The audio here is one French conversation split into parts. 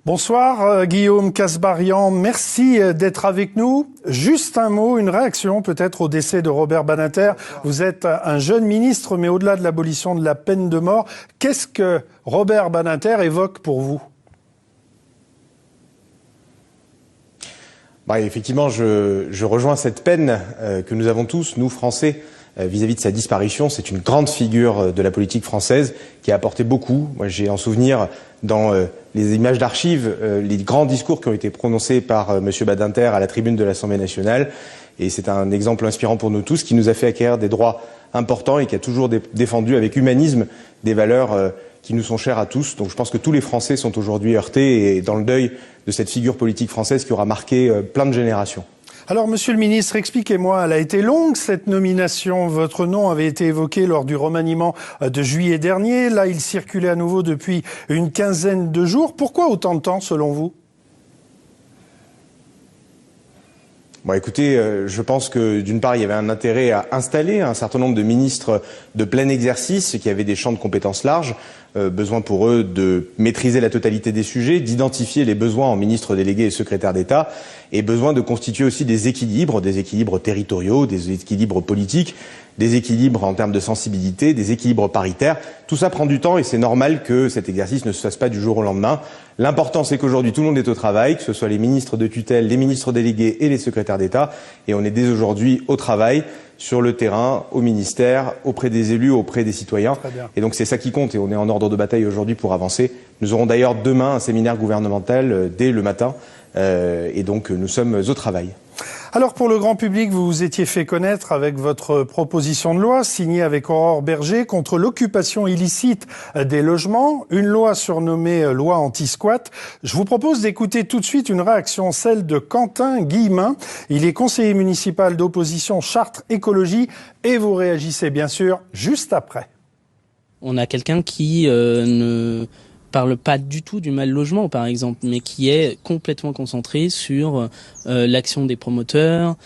Bonsoir Guillaume Kasbarian, merci d'être avec nous. Juste un mot, une réaction peut-être au décès de Robert Badinter. Vous êtes un jeune ministre, mais au-delà de l'abolition de la peine de mort, qu'est-ce que Robert Badinter évoque pour vous ? Effectivement, je rejoins cette peine que nous avons tous, nous Français, vis-à-vis de sa disparition. C'est une grande figure de la politique française qui a apporté beaucoup. Moi, j'ai en souvenir dans les images d'archives les grands discours qui ont été prononcés par Monsieur Badinter à la tribune de l'Assemblée nationale. Et c'est un exemple inspirant pour nous tous qui nous a fait acquérir des droits importants et qui a toujours défendu avec humanisme des valeurs qui nous sont chères à tous. Donc je pense que tous les Français sont aujourd'hui heurtés et dans le deuil de cette figure politique française qui aura marqué plein de générations. Alors, Monsieur le Ministre, expliquez-moi, elle a été longue cette nomination. Votre nom avait été évoqué lors du remaniement de juillet dernier. Là, il circulait à nouveau depuis une quinzaine de jours. Pourquoi autant de temps, selon vous ? Écoutez, je pense que d'une part, il y avait un intérêt à installer un certain nombre de ministres de plein exercice qui avaient des champs de compétences larges, besoin pour eux de maîtriser la totalité des sujets, d'identifier les besoins en ministres délégués et secrétaires d'État, et besoin de constituer aussi des équilibres territoriaux, des équilibres politiques, des équilibres en termes de sensibilité, des équilibres paritaires. Tout ça prend du temps et c'est normal que cet exercice ne se fasse pas du jour au lendemain. L'important, c'est qu'aujourd'hui, tout le monde est au travail, que ce soit les ministres de tutelle, les ministres délégués et les secrétaires d'État. Et on est dès aujourd'hui au travail, sur le terrain, au ministère, auprès des élus, auprès des citoyens. Et donc c'est ça qui compte et on est en ordre de bataille aujourd'hui pour avancer. Nous aurons d'ailleurs demain un séminaire gouvernemental dès le matin et donc nous sommes au travail. Alors pour le grand public, vous vous étiez fait connaître avec votre proposition de loi signée avec Aurore Bergé contre l'occupation illicite des logements, une loi surnommée loi anti-squat. Je vous propose d'écouter tout de suite une réaction, celle de Quentin Guillemin. Il est conseiller municipal d'opposition Chartres Écologie et vous réagissez bien sûr juste après. On a quelqu'un qui ne parle pas du tout du mal logement, par exemple, mais qui est complètement concentré sur l'action des promoteurs,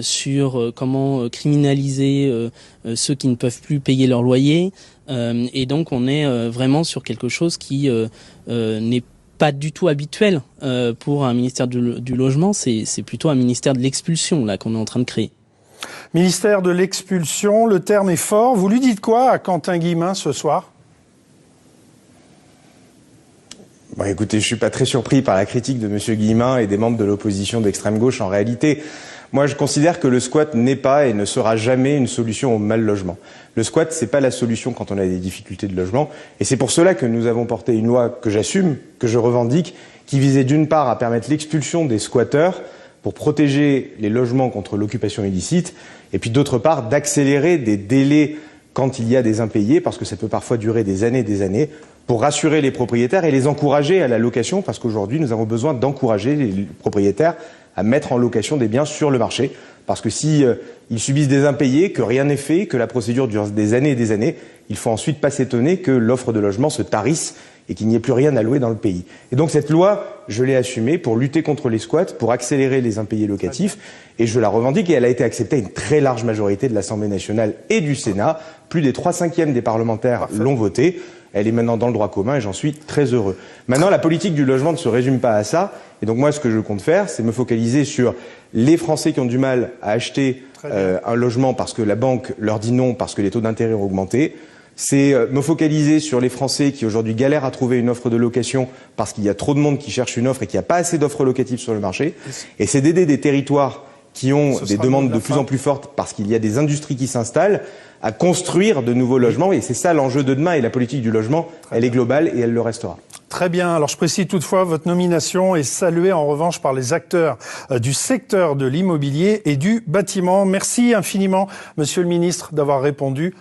sur comment criminaliser ceux qui ne peuvent plus payer leur loyer. Et donc, on est vraiment sur quelque chose qui n'est pas du tout habituel pour un ministère du logement. C'est plutôt un ministère de l'expulsion là qu'on est en train de créer. Ministère de l'expulsion, le terme est fort. Vous lui dites quoi à Quentin Guillemin ce soir ? Écoutez, je suis pas très surpris par la critique de Monsieur Guillemin et des membres de l'opposition d'extrême gauche. En réalité, moi, je considère que le squat n'est pas et ne sera jamais une solution au mal logement. Le squat, c'est pas la solution quand on a des difficultés de logement. Et c'est pour cela que nous avons porté une loi que j'assume, que je revendique, qui visait d'une part à permettre l'expulsion des squatteurs pour protéger les logements contre l'occupation illicite, et puis d'autre part d'accélérer des délais quand il y a des impayés, parce que ça peut parfois durer des années, pour rassurer les propriétaires et les encourager à la location, parce qu'aujourd'hui, nous avons besoin d'encourager les propriétaires à mettre en location des biens sur le marché. Parce que si ils subissent des impayés, que rien n'est fait, que la procédure dure des années et des années, il faut ensuite pas s'étonner que l'offre de logement se tarisse et qu'il n'y ait plus rien à louer dans le pays. Et donc cette loi, je l'ai assumée pour lutter contre les squats, pour accélérer les impayés locatifs, et je la revendique, et elle a été acceptée à une très large majorité de l'Assemblée nationale et du Sénat. Plus des 3/5 des parlementaires l'ont votée. Elle est maintenant dans le droit commun et j'en suis très heureux. Maintenant, la politique du logement ne se résume pas à ça. Et donc moi, ce que je compte faire, c'est me focaliser sur les Français qui ont du mal à acheter un logement parce que la banque leur dit non, parce que les taux d'intérêt ont augmenté. C'est me focaliser sur les Français qui aujourd'hui galèrent à trouver une offre de location parce qu'il y a trop de monde qui cherche une offre et qu'il n'y a pas assez d'offres locatives sur le marché. Et c'est d'aider des territoires qui ont des demandes de plus en plus fortes parce qu'il y a des industries qui s'installent à construire de nouveaux logements. Et c'est ça l'enjeu de demain. Et la politique du logement, elle est globale et elle le restera. Très bien. Alors je précise toutefois, votre nomination est saluée en revanche par les acteurs du secteur de l'immobilier et du bâtiment. Merci infiniment, Monsieur le Ministre, d'avoir répondu